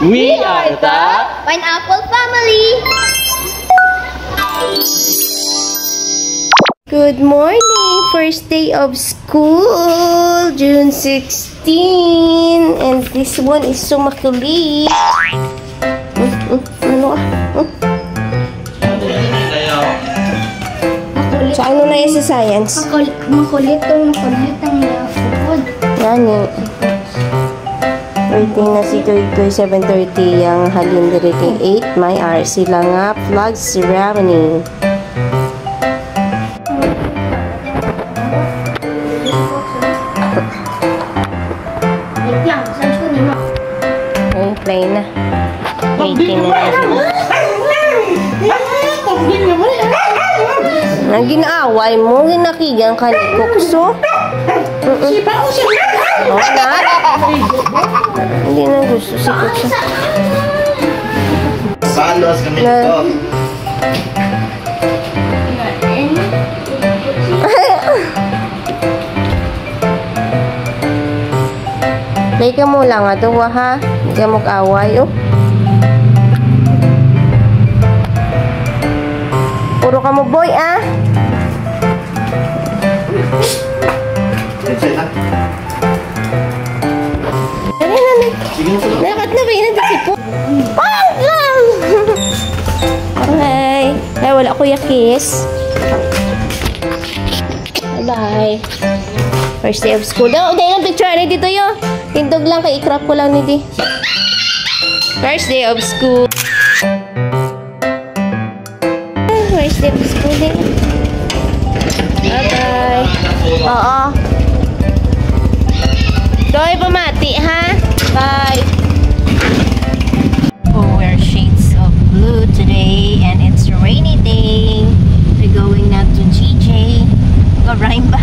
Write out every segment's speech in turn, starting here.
We are the Pineapple Family! Good morning! First day of school, June 16. And this one is so makulit. Ano So, ano na yung sa science? Makulit ang food. Nani? Waiting na si Toy 7:30 yung halin rating 8. May RC lang nga. Flag ceremony. Okay, play na. Waiting na ang ginaaway mo, ginakigang ka ni Kukso. Oo na. Hindi na gusto si Kukso. Salos kami ito. Play ka mo lang ito, ha? Hindi ka mag-away, oh. Puro ka mo, boy, ah. Dali na, nakat na ba yun? Nagsipo. Wag lang! Okay. Ay, wala kuya kiss. Bye-bye. First day of school. Daw, dahil ang picture ni dito yun. Tindog lang, kay i-crop ko lang ni di. First day of school. First day of school din. Bye-bye. Oo. Doy, pamati, ha? Bye. Oh, wear shades of blue today and it's a rainy day. We're going now to GJ. Mag-rhyme ba?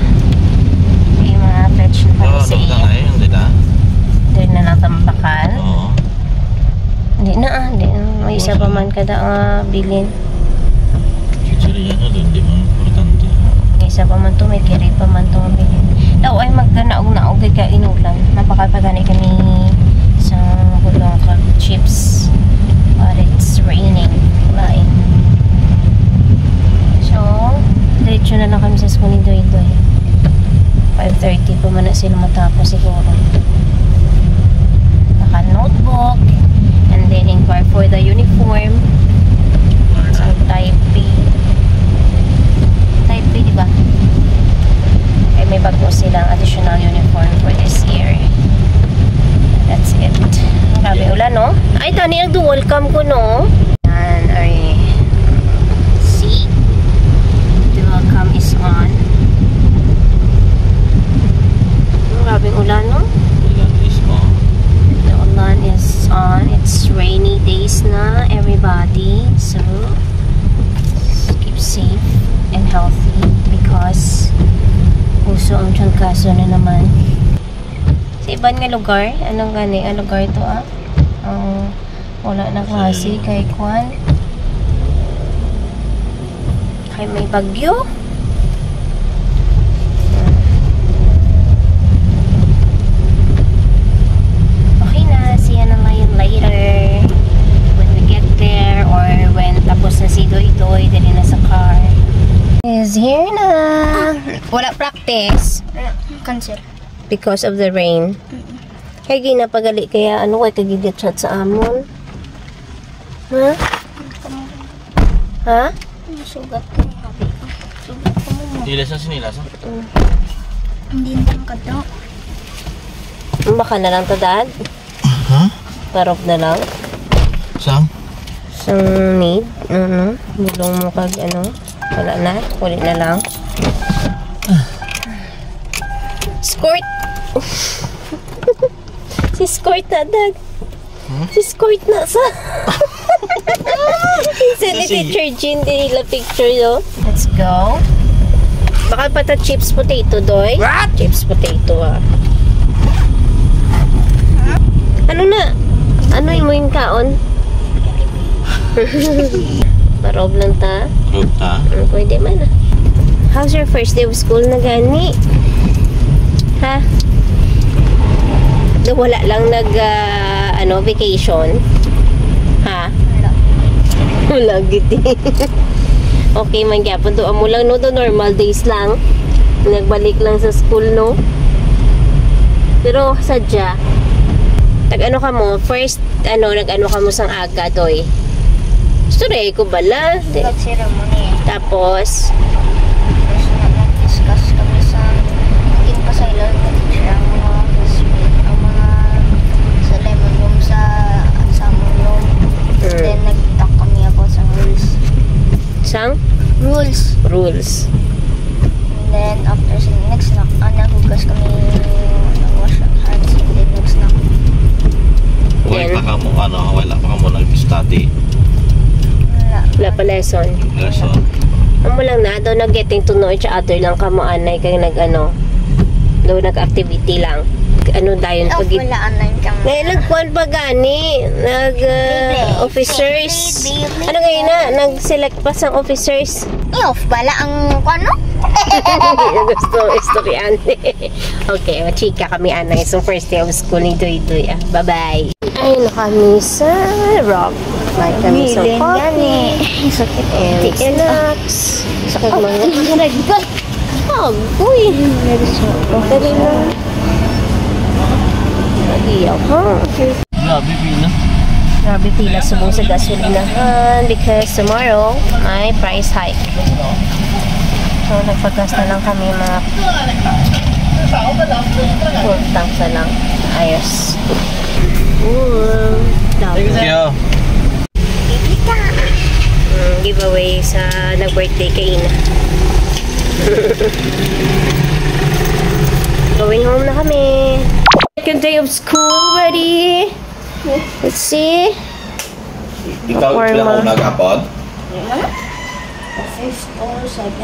May mga fetch na pala sa iyo. Hindi na natambakan. Hindi na, hindi na. May isa pa man kada bilin. May isa pa man to, may kiri pa man to bilin. Daw ay magkanaog-naog ka inulan. Napakapagani kami sa gulong kag chips. But it's raining. Lain. So, diretso na lang kami sa school ni Doy-Doy. 5:30 pa man na sila matapos siguro. Naka-notebook. And then inquire for the uniform. So, type B. Type B, diba? Okay, may bago silang additional uniform for this year. That's it. Grabe ulan, no? Ay, tani ang dual cam ko, no? Yan, ay. See? Dual cam is on. Grabe ulan, no? The ulan is on. It's rainy days na, everybody. So, keep safe and healthy because puso ang trangkaso na naman. Sa ibang nga lugar, anong gani? Ang lugar ito, ah? Wala na klase kay Kwan. Kay may bagyo. Okay na, see you na ngayon later. When we get there or when tapos na si Doy-Doy, dali na sa car. Is here na. Wala practice. Cancel. Because of the rain. Kaya ginapagali kaya ano kay kagigat sa amon. Ha? Ha? Sugat ko. Sugat ko mo. Nilasan sinilasan? Hindi na lang kadok. Baka na lang to, Dad? Ha? Parok na lang? Sang? Sang need? Ano? Bulong mo kag ano? Wala na? Ulit na lang? Squirt! Si Squirt na, Dad. Si Squirt na sa... Isa ni Teacher Jean, din nila picture, no? Let's go. Baka pata chips potato, Doy. What? Chips potato, ah. Ano na? Ano yung kaon? Parob lang ta? Parob ta? Pwede man, ah. How's your first day of school na gani? Ha? Wala lang ano, vacation? Ha? Wala giti. Okay man gyapon to amo lang no, to normal days lang. Nagbalik lang sa school no. Pero sadya nag-ano ka mo, first ano, nag-ano ka mo sang aga doy. Story ko bala. Ceremony. Tapos Tapos nag-discuss kami sa naging pasailan na teacher ang mga classmate, ang mga sa lemon room sa summer room. Then nag-talk kami about sa rules. sang Rules. And then after sa next snack, nahugas kami nag-wash ang hands and then next snack. Yan. Wala pa ka mo nag-study. Wala pa lesson. Lesson. Amo lang na daw nag-getting to know each other lang kamo anay kay nag-ano. Daw nag-activity lang. Ano dayon Off pag wala anan kang ngayon nagkuhan pa gani officers. Ano ngayon na nag-select pa sang officers. off bala ang ano? Hindi na gusto estudyante. Okay, chika kami anay so first day of school ni Doy Doy. Bye-bye. Ay na kami sa rock. Like kami sa coffee. Sakit And snacks. Sakit mga. Agoy. Dali na. Iyaw, ha? Grabe, Pina. Grabe pila subong sa gasolinahan because tomorrow may price hike. So nagpagas na lang kami mga full tanks na lang. Ayos. Thank you. Giveaway sa nag-birthday kay Ina. Going home na kami. Second day of school, buddy. Let's see. Ikaw Forma. lang ako nag-apod?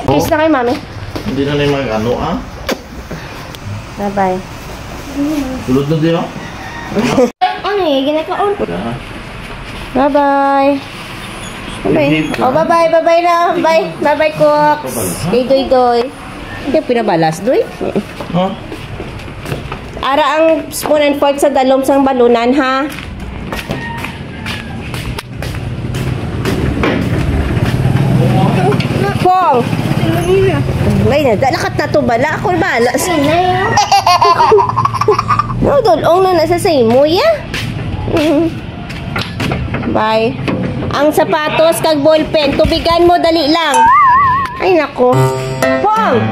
Kiss na kay mami. Hindi na yung mag-ano Bye-bye. Tulad na din Ano eh, ginakaon? Bye-bye. Bye-bye. Oh, bye-bye. Bye-bye na. Bye. Bye-bye, Cooks. Kay Doy-Doy. Hindi, pinabalas, Doy. Huh? Ara ang spoon and fork sa dalom sang balunan, ha? Pong! May na, lakat na to bala. Ako bala. No, dulong na nasa sa imo, ya? Bye. Ang sapatos kag ballpen, tubigan mo, dali lang. Ay, nako. Pong!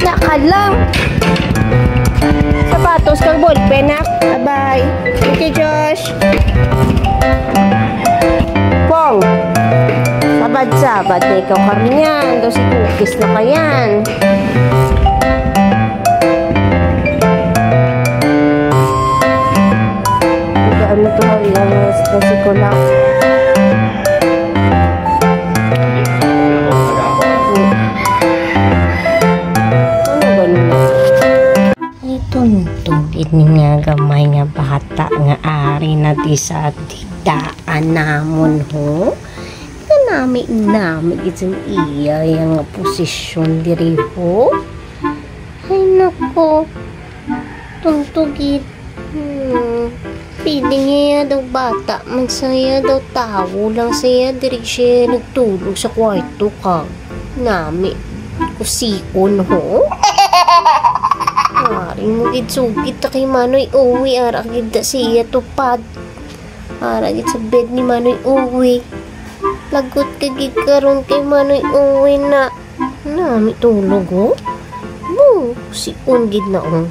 Nakalang. Sapatos kag ballpen, ha? Bye-bye. Thank you, Josh. Pong! Sabad-sabad na ikaw karniyan. Daw si Cookies na kayan. Ano to yung kasi ko lang. Ano ganun? Ay, tuntugin nga gamay nga bata nga ari na di sa digdaan namon ho. Nami isang iya yung posisyon diri ho. Ay nako. Tuntugin. Piling niya daw bata, magsaya daw tao lang saya diri siya nagtulog sa kwarto ka. Nami, kusikon ho. Maring mo gid sugit ta kay Manoy uwi, ara gid da siya tupad. Ara gid sa bed ni Manoy uwi. Lagot ka gid karon kay Manoy uwi na. Nami tulog ho. Kusikon gid na oh.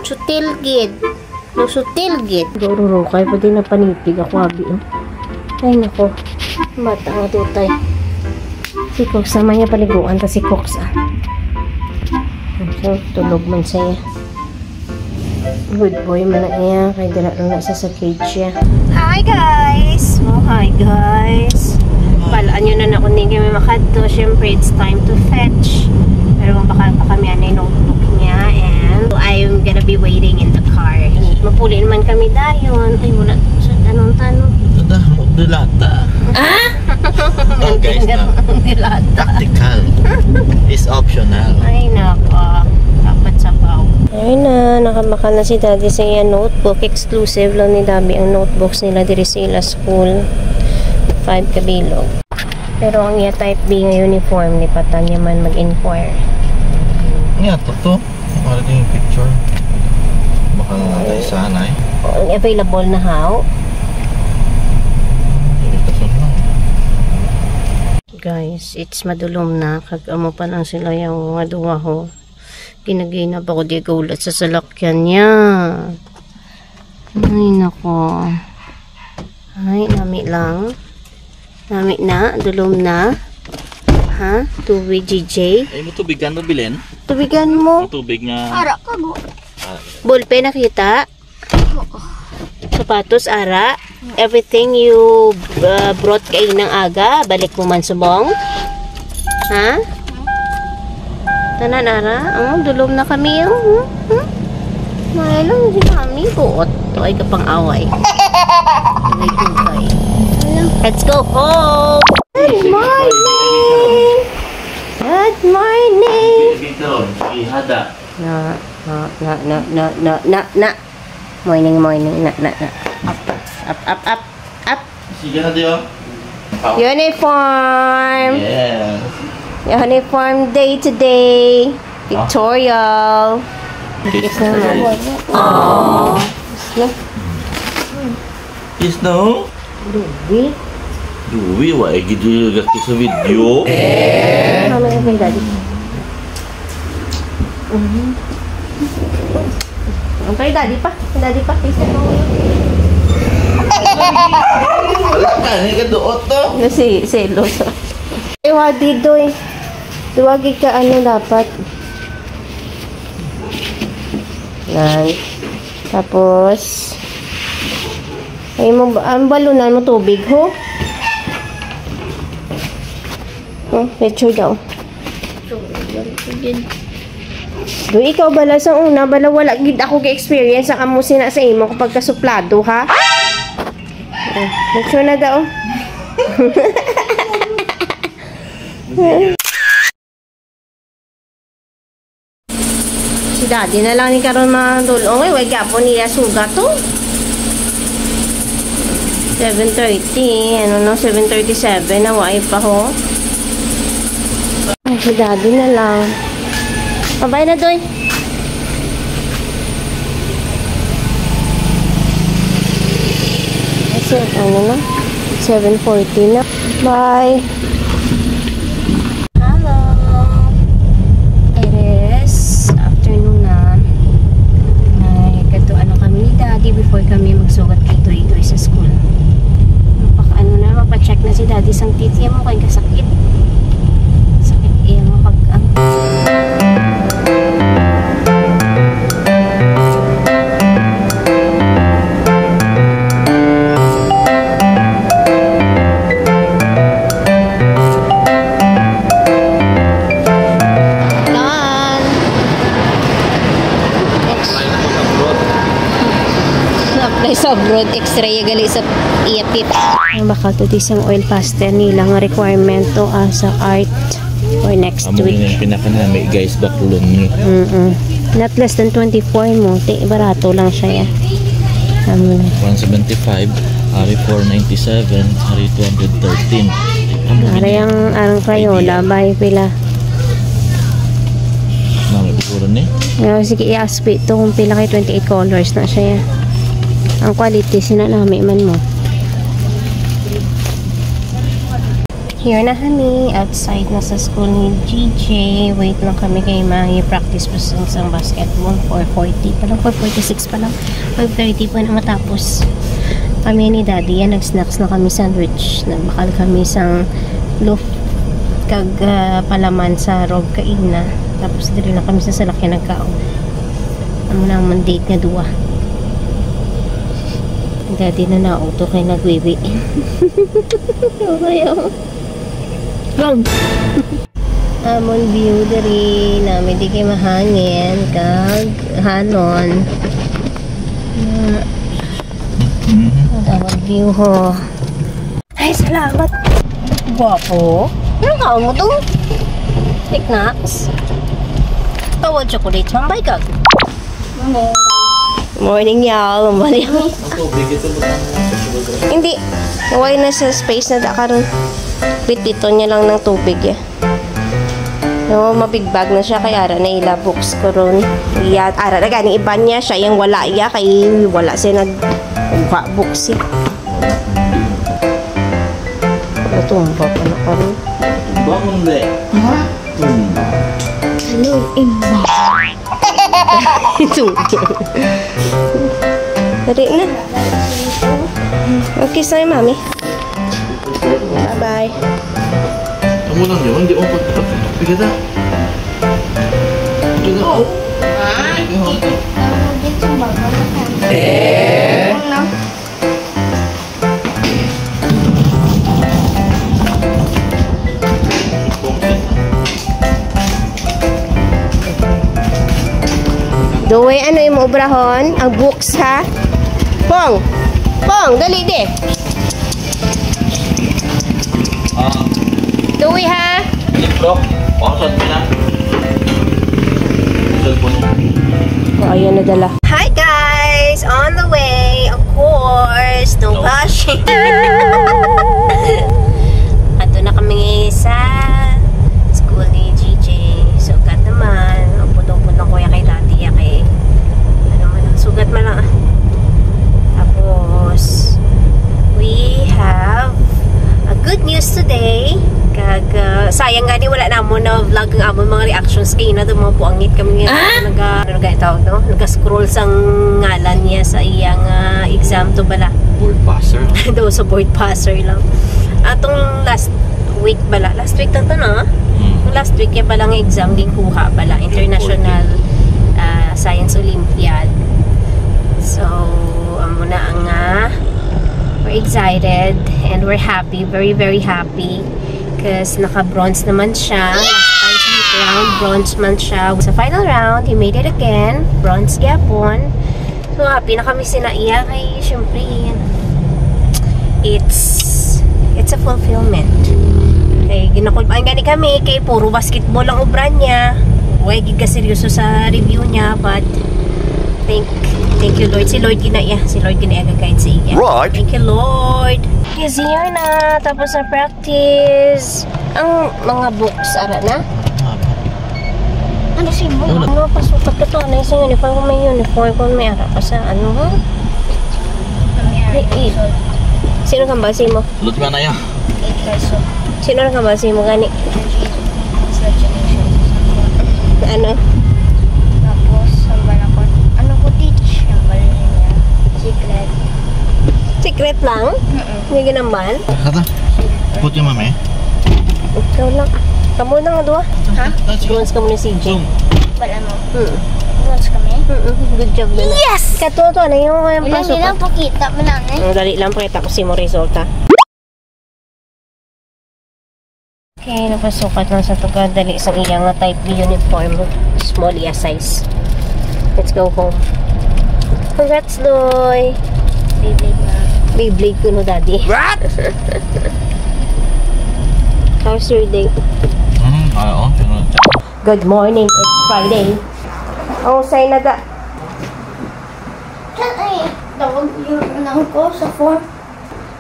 Sutil gid. Sutil gid. Dororo kay pwede na panitig ako abi. Ay nako. Mata nga tutay. Si Cox sama niya paliguan ta si Cox ah. So, tulog man siya. Good boy man na niya. Kaya dala lang na sa cage siya. Hi guys! Oh hi guys! Palaan nyo na na kung hindi kami makadto. Siyempre it's time to fetch. Pero baka pa kami anay notebook niya and I'm gonna be waiting in the car. Mapuli naman kami dayon. Ay wala sa tanong. Tada, dilata. Ah? Oh guys na. Dilata. Tactical. Is optional. Ay nako. Dapat sabaw. Ay nakabakal na si Daddy sa iya notebook. Exclusive lang ni Daddy ang notebooks nila diri sa ila school. 5 kabilog. Pero ang iya type B nga uniform ni Patanya man mag-inquire. Nga, to. Para din yung picture. Baka naman sana eh. Available na how? Guys, it's madulom na. Kag-amo pa lang sila yung mga duwa ho. Ginaginap ako di gulat sa salakyan niya. Ay, nako. Ay, nami lang. Nami na, dulom na. Ha? Tubig, GJ? Ay mo tubigan mo bilin? Tubigan mo. Yung tubig nga. Ara ka go. Ballpen nakita? Sapatos, ara? Everything you brought kay ng aga, balik mo man subong? Ha? Tanan, ara? Dulom na kami yung. May lang si mami. Buot. Ito ay kapang away. Let's go home! Good morning! Good morning! Ihada. Na. Morning. Na. Up. Sige na diyo. Uniform! Yes. Uniform day today. Pictorial. Kiss na na. Aww. Kiss no? Duwi. Duwi, wala gidi gati sa video. Mama na kay Daddy. Ang kay Daddy pa. Kiss na mo. Wala ka, hindi ka doot to. Si Los. Iwadi doy. Duwagi ka dapat. Yan. Tapos ay mo ang balunan mo tubig ho. Picture daw. Do ikaw bala sa una, bala wala gid ako ka-experience ang amo sina sa imo kapag kasuplado ha. Picture na daw. Si Daddy na lang ni karon madulong way gapon niya suga to. 7:30, 7:37 na wai pa ho. Ay, si Daddy na lang. Pabay na doy. Kasi, 7:40 na. Bye. Hello. It is afternoon na. Ay, kami ni Daddy before kami magsugat kay Toy sa school. Mapacheck na si Daddy sang teeth niya mo kay kasakit. Sakit iya mo pag sa abroad extra gali sa iapip. Ang bakal to isang oil pastel nila nga requirement to sa art for next week. Amo yung pinakanami guys bakulon ni. Not less than 24 mo. Barato lang siya ya. 175, ari 497, ari 213. Ari ang Crayola by pila. Nami siguro ni. Sige i-aspect to kung pila kay 28 colors na siya ya. Ang quality sinalami man mo. Here na kami outside na sa school ni GJ. Wait lang kami kay practice pa sa isang basketball. 4:40 pa lang, 4:46 pa lang, 5:30 pa na matapos. Kami ni Daddy yan nag-snacks na kami sandwich. Nagbakal kami sang loaf kag palaman sa rog kaina. Tapos diri na kami sa salakyan nagkaon. Amo na ang date nga duwa. Daddy na nauto kay nagwiwi. Okay, Bang! Amon view dari namin di kay mahangin kag hanon. Amon view ho. Ay, salamat! Guwapo! Anong kaon mo to? Tiknaks? Tawad chocolate. Mambay kag? Morning, y'all. Hindi. Naway na sa space na karon. Dito niya lang ng tubig eh. No, mabigbag na siya kaya ara na ila books ko ron. Iya, ara na ganing iba niya siya yung wala iya kay wala siya nag books eh. Tumba pa na karon. Bangon be. Ha? Tumba. Ano imba? Dari na. Okay, sorry, mami. Bye-bye. Kamu lang yun, hindi mo pagkakapigil na. Doy, ano yung obrahon? Ang books, ha? Pong! Pong, dali di! Doy, ha? Bro, pasok mo na. Cellphone. Ayan na dala. Hi, guys! On the way! Of course! No rushing! Ato na kami sa school ni GJ. Sugat naman. Upod-upod ng kuya kay dati. Kay ano man, sugat man lang. Tapos we have a good news today. Kag sayang nga di wala na mo na vlog ang amon mga reactions kay na mga buangit kami nga naga-scroll sang ngalan niya sa iyang exam to bala. Board passer. Do sa board passer lang. Atong last week bala. Last week na to na. Last week ya bala nga exam ging kuha bala International Science Olympiad. So muna ang we're excited and we're happy, very very happy because naka-bronze naman siya. Last time sa heat round, bronze man siya. Sa final round, he made it again. Bronze gyapon. So happy na kami sinaiya kay syempre it's a fulfillment. Kay ginakulbaan gani kami kay puro basketball ang obran niya. Huwag giga seryoso sa review niya but thank you Lord. Si Lord ginaya. Si Lord ginaya guide sa iya. Right. Thank you Lord. Yes, year na. Tapos na practice. Ang mga books, ara na? Ano si mo? Ano, pasukat ka to. Ano yung uniform kung may uniform kung may ara pa sa ano ha? Sino kang basi mo? Lut ka na ya. 8 peso. Sino kang basi mo gani? Ano? Tapos, sambal ako. Ano ko teach? Sambal niya. Secret. Secret lang? Hindi ginamban? Kata, put yung mami. Ikaw lang. Kamu na nga doon. Ha? Bronze ka muna si CJ. Bala mo. Bronze kami? Good job na. Yes! Katuto na yung Ilan pasok. nilang pakita mo lang eh. Dali lang pakita ko si mo resulta. Okay, napasukat lang sa tuga. Dali isang iyang type B uniform. Small iya size. Let's go home. Congrats, Loy! Beyblade na. Beyblade ko no, daddy. What? How's your day? Oo. Good morning, it's Friday. Oh, say na da. Saan ay? Tawag yung unang ko sa phone.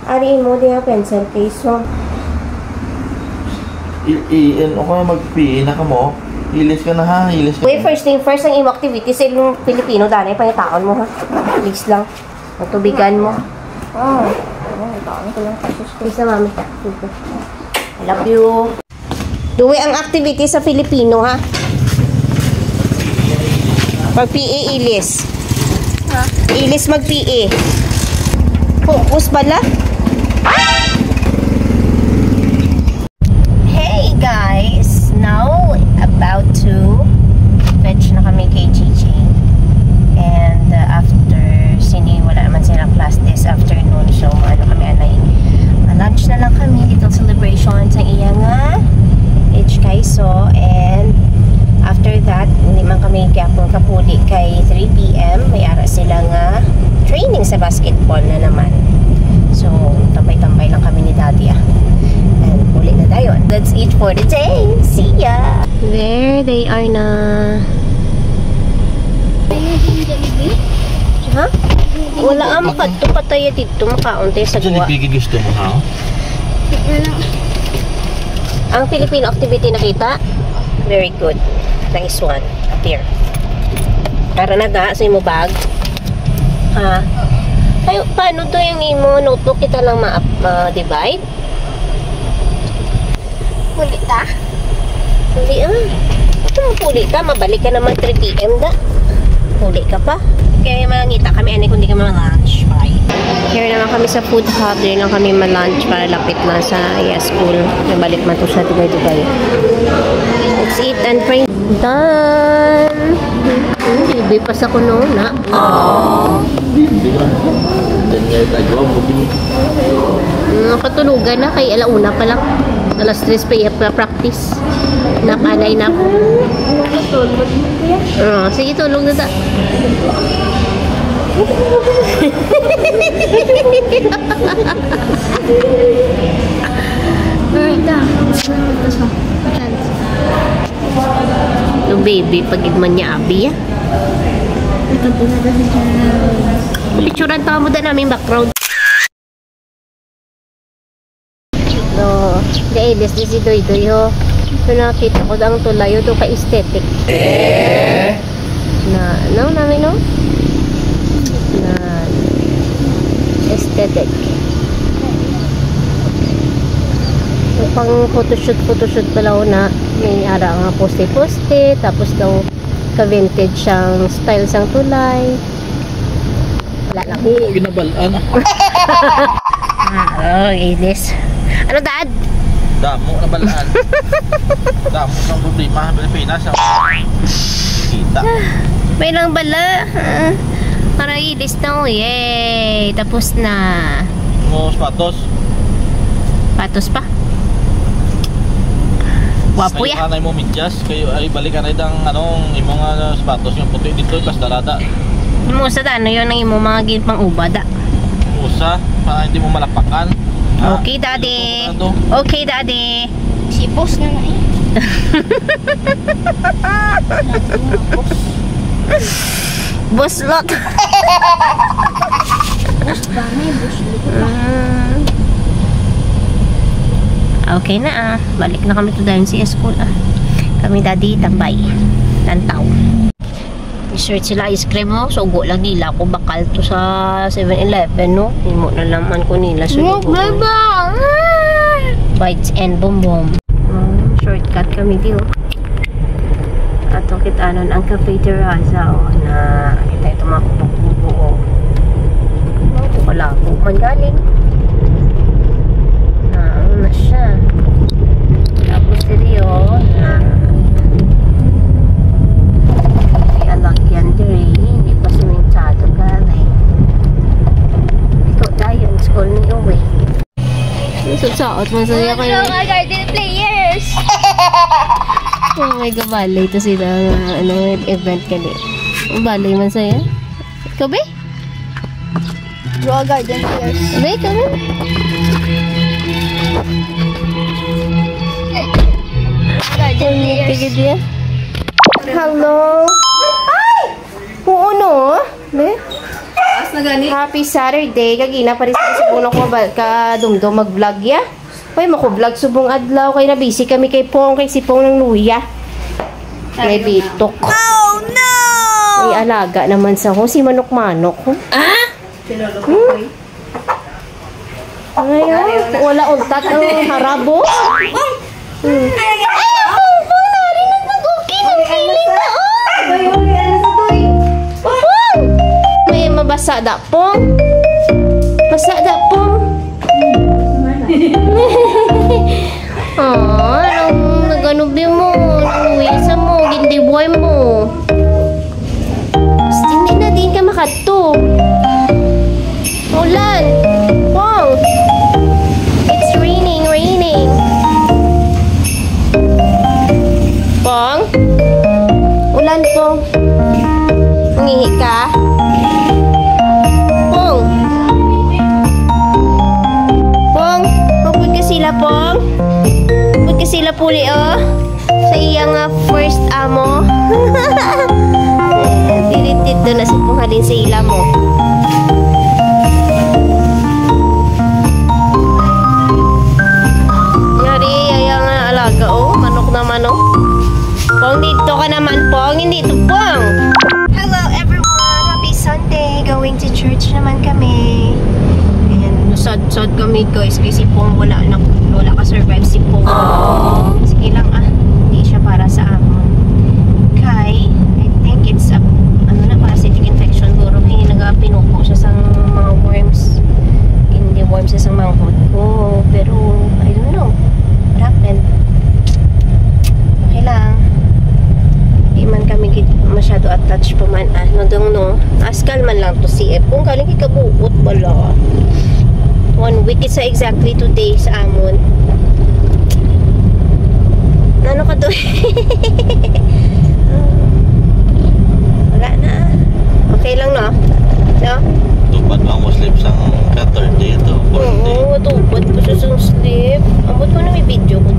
Ari mo din ang pencil case mo. Ano ka mag-PE na ka mo? Hilis ka na ha, hilis ka. Wait, first thing first, ang imo activity sa ilong Pilipino, dali, pangitaon mo ha. Please lang. Matubigan mo. Oh. Taon ko lang kasus ko. Please na, mami. I love you. Duwi ang activity sa Filipino ha. Mag-PE, ilis. Ha? Ilis mag-PE. Focus pala. Hey guys, now about to fetch na kami kay Gigi. And after sini wala naman silang class this afternoon, so ano kami anay. Lunch na lang kami, little celebration sa iyang H Kaiso, and after that hindi man kami gyapon kapuli kay 3 PM may ara silang training sa basketball na naman. So tambay-tambay lang kami ni Daddy and uli na dayon. That's it for the day. See ya! There they are na. Wala ang makadto pataya dito makaunti sa Diyan guwa. ibigay gusto mo, ha? Ang Filipino activity nakita? Very good. Nice one. Up here. Para naga sa imo bag. Ha? Ay, paano to yung imo notebook kita lang ma-divide? Huli ta. Huli Ito mo huli ka. Mabalik ka naman 3 PM da. Huli ka pa. Kaya mangita kami ani kundi kami ma-lunch. Bye. Here naman kami sa food hub. Doon lang kami ma-lunch para lapit lang sa school. Nabalik man to sa Dubai. Let's eat and pray. Done! Bibi pa sa kuno na. Bibi ka. Diyan nga yung tayo mo, bibi. Nakatulugan na kay alauna pa lang. Alas 3 pa practice. Napanay na ako. Sige, tulog na ta. No baby, pagigman niya abi picturean ta mo da namin background. No, this si Doy ho. So nakita ko ang tulayo to ka aesthetic. No namin no? Na aesthetic. Pang photoshoot pala na may ara nga poste tapos daw ka-vintage siyang style sang tulay. Wala lang. Ginabalaan. Inis. Ano dad? Damo na balaan. Damo ng problema sa Pilipinas. Kita. May lang bala. Parang inis na yay. Tapos na. Mo sapatos. Patos pa. Wapo ya. Kanay mo midyas kayo ay balikan ay dang anong imong sapatos yung puti dito pas darada. Mo sa ano yon ang imo mga ginpang ubada. Usa para hindi mo malapakan. Okay, daddy. Okay, daddy. Sipos na na eh. Buslot. Bus ba? May buslot. Okay na Balik na kami to dahil si school Kami daddy tambay. Tantaw. I-search sila ice cream mo. So ugo lang nila ko bakal to sa 7-Eleven no. Himo na laman ko nila. So Bites and Boom Boom. Shortcut kami dito. Ato kita nun ang Cafe Terraza na kita ito mga kubo-kubo wala po man galing na siya. Tapos dito may alakyan diri hindi pa simintado galing ito dayon school ni Uwe. Susot mo sa niya kayo. Mga garden players! Oh my God, balay ito sila event kani. Balay man sa'yo. Ikaw ba? Mga garden players. Ba, ikaw ba? Garden players. Tigid yan. Hello? Ay! Oo no? Ba? Happy Saturday. Kagina pa rin sa puno ko ka dumdum mag-vlog ya. Hoy, mako-vlog subong adlaw kay na busy kami kay Pong kay si Pong ng luya. Kay bitok. Oh no! Ay alaga naman sa ko si manok-manok ko. Ngayon, wala untat ang harabo. Pong narin ang nag-okay ng feeling na may mabasa da Pong. Basa da Pong. Anong naganubi mo? Nuwisa mo? Gindibuhay mo? Hindi na din ka makato. Ulan! Pong! It's raining. Pong? Ulan, Pong. Mangihi ka? Pong! Pong! Pagpud ka sila, Pong? Pagpud ka sila puli, sa iyang first amo. Dilitit doon na si Pong halin sa ila mo. reach naman kami. And sad kami guys kasi Pong wala ka survive si Pong. Sige lang hindi siya para sa amon. Kay, I think it's a parasitic infection guro kaya pinupo siya sa mga worms. Hindi worms siya sa manghod ko. Pero, I don't know. What happened? Okay lang. Di man kami masyado attached pa man. No. Askal man lang to si Kung galing ikabuot wala. 1 week is exactly 2 days amon. Ano ka doon? Wala na. Okay lang no? No? Tupad ba mo sleep sa Saturday ito? Oo, tupad ko sa sleep. Ambot ko na may video ko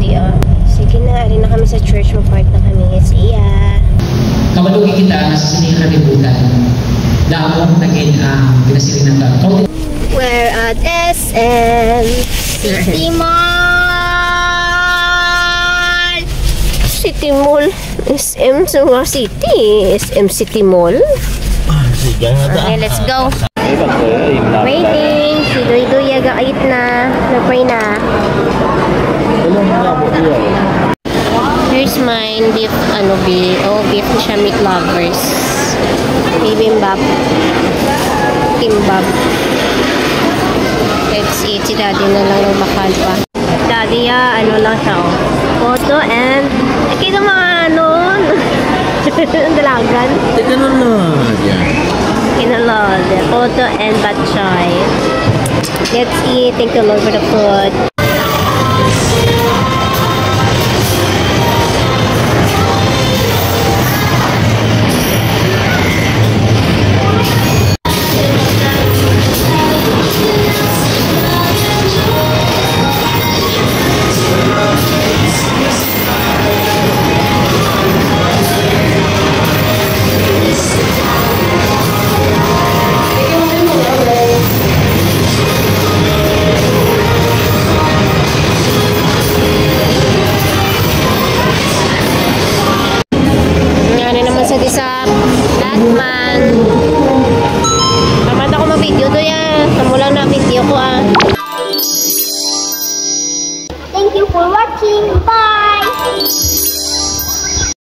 Sige na, rin na kami sa church. Mag-park na kami. See ya! Kamalugi kita sa sining kalibutan. Damo naging pinasiling ng tao. We're at SM City Mall! City Mall. SM sa City. SM City Mall. Sige nga ta. Okay, let's go. Waiting. Si Doy agait na. Napay na. Here's mine. Beef. Beef siya meat lovers. Bibimbap. Kimbap. Let's eat. Si Daddy na lang yung makal pa. Daddy, lang siya. Photo and... Kita mga dalagan. Teka na yan. Kinalod. Photo and batchay. Let's eat. Thank the Lord for the food.